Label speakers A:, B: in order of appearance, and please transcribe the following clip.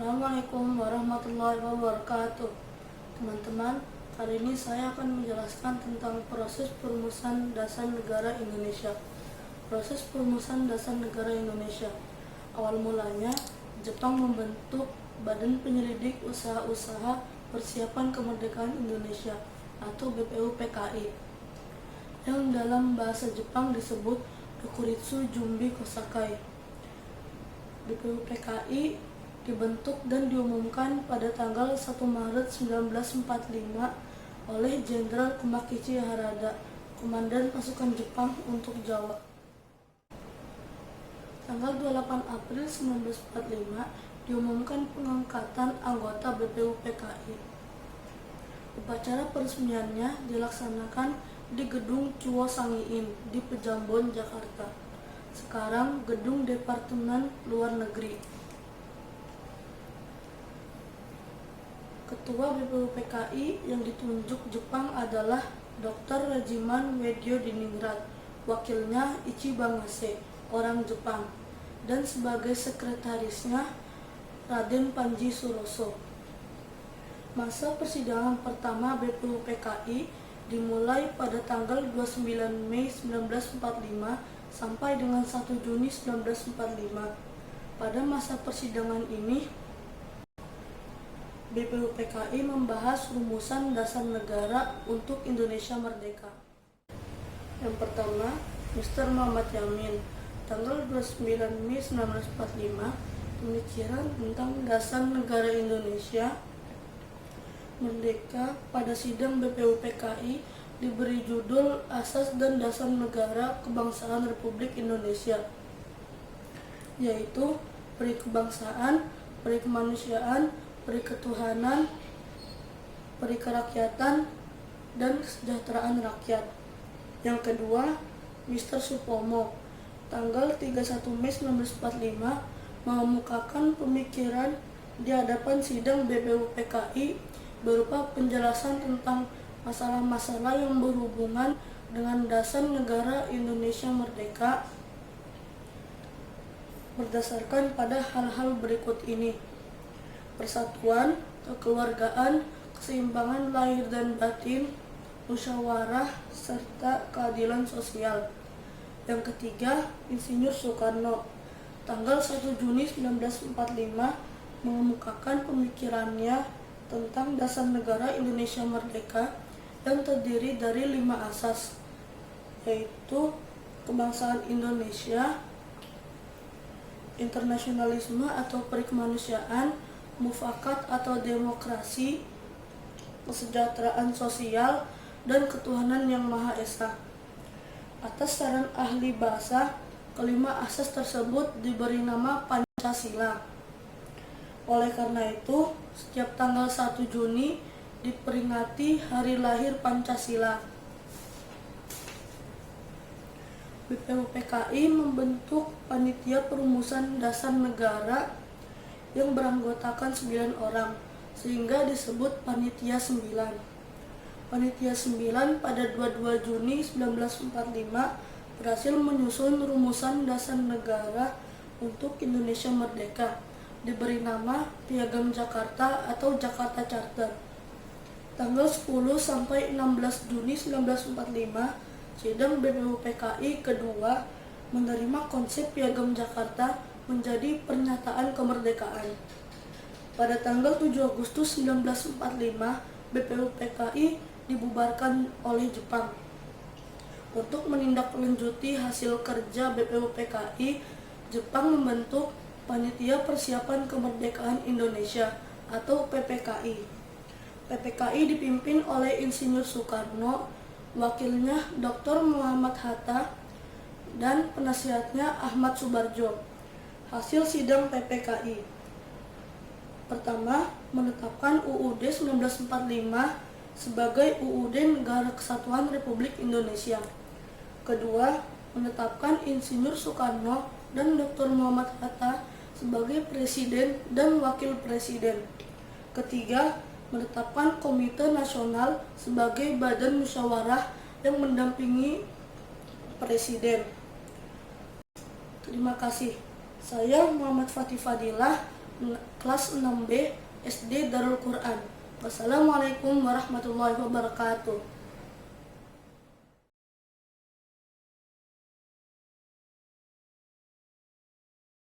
A: Assalamualaikum warahmatullahi wabarakatuh. Teman-teman, kali ini saya akan menjelaskan tentang proses perumusan dasar negara Indonesia. Proses perumusan dasar negara Indonesia. Awal mulanya, Jepang membentuk Badan Penyelidik Usaha-Usaha Persiapan Kemerdekaan Indonesia atau BPUPKI, yang dalam bahasa Jepang disebut Dokuritsu Jumbi Kosakai. BPUPKI dibentuk dan diumumkan pada tanggal 1 Maret 1945 oleh Jenderal Kumakichi Harada, Komandan Pasukan Jepang untuk Jawa. Tanggal 28 April 1945 diumumkan pengangkatan anggota BPUPKI. Upacara peresmiannya dilaksanakan di Gedung Chuo Sangiin di Pejambon, Jakarta. Sekarang Gedung Departemen Luar Negeri. Ketua BPUPKI yang ditunjuk Jepang adalah Dr. Regiman Wedyo Diningrat, wakilnya Ichi Bangase, orang Jepang, dan sebagai sekretarisnya Raden Panji Suroso. Masa persidangan pertama BPUPKI dimulai pada tanggal 29 Mei 1945 sampai dengan 1 Juni 1945. Pada masa persidangan ini, BPUPKI membahas rumusan dasar negara untuk Indonesia Merdeka. Yang pertama, Mr. Muhammad Yamin, tanggal 29 Mei 1945, pemikiran tentang dasar negara Indonesia Merdeka pada sidang BPUPKI diberi judul Asas dan Dasar Negara Kebangsaan Republik Indonesia, yaitu peri kebangsaan, peri kemanusiaan, peri ketuhanan, peri kerakyatan, dan kesejahteraan rakyat. Yang kedua, Mr. Supomo, tanggal 31 Mei 1945, mengemukakan pemikiran di hadapan sidang BPUPKI berupa penjelasan tentang masalah-masalah yang berhubungan dengan dasar negara Indonesia Merdeka berdasarkan pada hal-hal berikut ini: persatuan, kekeluargaan, keseimbangan lahir dan batin, musyawarah, serta keadilan sosial. Yang ketiga, Insinyur Soekarno, tanggal 1 Juni 1945, mengemukakan pemikirannya tentang dasar negara Indonesia Merdeka yang terdiri dari 5 asas, yaitu kebangsaan Indonesia, internasionalisme atau peri kemanusiaan, mufakat atau demokrasi, kesejahteraan sosial, dan ketuhanan yang Maha Esa. Atas saran ahli bahasa, kelima asas tersebut diberi nama Pancasila. Oleh karena itu, setiap tanggal 1 Juni diperingati Hari Lahir Pancasila. BPUPKI membentuk Panitia Perumusan Dasar Negara yang beranggotakan 9 orang, sehingga disebut Panitia 9. Panitia 9 pada 22 Juni 1945 berhasil menyusun rumusan dasar negara untuk Indonesia Merdeka, diberi nama Piagam Jakarta atau Jakarta Charter. Tanggal 10 sampai 16 Juni 1945, sidang BPUPKI kedua menerima konsep Piagam Jakarta menjadi pernyataan kemerdekaan. Pada tanggal 7 Agustus 1945, BPUPKI dibubarkan oleh Jepang. Untuk menindaklanjuti hasil kerja BPUPKI, Jepang membentuk Panitia Persiapan Kemerdekaan Indonesia atau PPKI. PPKI dipimpin oleh Insinyur Soekarno, wakilnya Dr. Muhammad Hatta, dan penasihatnya Ahmad Subarjo. Hasil sidang PPKI: pertama, menetapkan UUD 1945 sebagai UUD Negara Kesatuan Republik Indonesia. Kedua, menetapkan Insinyur Soekarno dan Dr. Muhammad Hatta sebagai Presiden dan Wakil Presiden. Ketiga, menetapkan Komite Nasional sebagai badan musyawarah yang mendampingi Presiden. Terima kasih. Saya Muhammad Fatih Fadilah kelas 6B SD Darul Quran. Wassalamualaikum warahmatullahi wabarakatuh.